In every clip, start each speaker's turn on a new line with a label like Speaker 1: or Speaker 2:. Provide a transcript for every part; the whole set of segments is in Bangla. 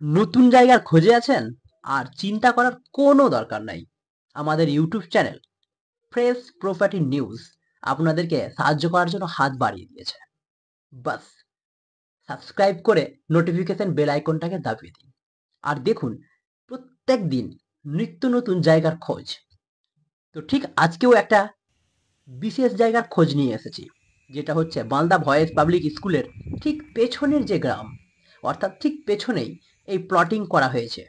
Speaker 1: নতুন জায়গার খোঁজে আছেন? আর চিন্তা করার কোনো দরকার নাই। আমাদের YouTube channel fresh property news আপনাদেরকে সাহায্য করার জন্য হাত বাড়িয়ে দিয়েছে। বাস সাবস্ক্রাইব করে নোটিফিকেশন বেল আইকনটাকে দাবিয়ে দিন। আর দেখুন প্রত্যেক দিন নিত্য নতুন জায়গার খোঁজ। তো ঠিক আজকেও একটা বিশেষ জায়গার খোঁজ নিয়ে এসেছি, যেটা হচ্ছে মালদা ভয়েস পাবলিক স্কুলের ঠিক পেছনের যে গ্রাম, অর্থাৎ ঠিক পেছনেই এই প্লটিং করা হয়েছে।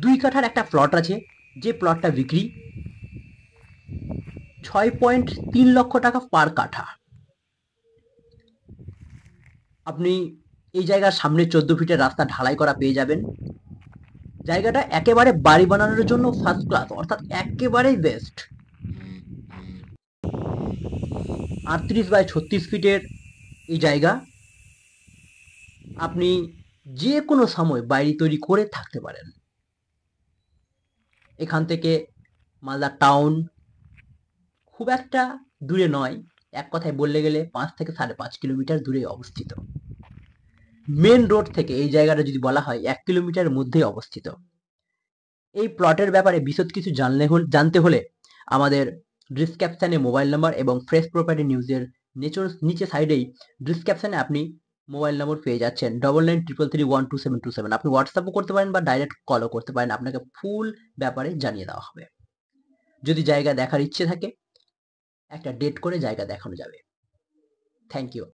Speaker 1: 2 কাঠার একটা প্লট আছে, যে প্লটটা বিক্রি 6.3 লক্ষ টাকা পার কাঠা। আপনি এই জায়গার সামনে 14 ফিটের রাস্তা ঢালাই করা পেয়ে যাবেন। জায়গাটা একেবারে বাড়ি বানানোর জন্য ফার্স্ট ক্লাস, অর্থাৎ একেবারেই বেস্ট। 38 বাই 36 ফিটের এই জায়গা, আপনি যে কোনো সময় বাড়ি তৈরি করে থাকতে পারেন। এখান থেকে মালদা টাউন খুব একটা দূরে নয়, এক কথায় বললে গেলে 5 থেকে 5.5 কিলোমিটার দূরে অবস্থিত। মেন রোড থেকে এই জায়গাটা যদি বলা হয় 1 কিলোমিটারের মধ্যেই অবস্থিত। এই প্লটের ব্যাপারে বিশদ কিছু জানতে হলে আমাদের ডিসক্রিপশনে মোবাইল নাম্বার এবং ফ্রেশ প্রপার্টি নিউজের নিচে সাইডেই ডিসক্রিপশনে আপনি মোবাইল নম্বর পেয়ে যাচ্ছেন 9933312727। আপনি হোয়াটসঅ্যাপও করতে পারেন বা ডাইরেক্ট কলও করতে পারেন, আপনাকে ফুল ব্যাপারে জানিয়ে দেওয়া হবে। যদি জায়গা দেখার ইচ্ছে থাকে একটা ডেট করে জায়গা দেখানো যাবে। Thank you.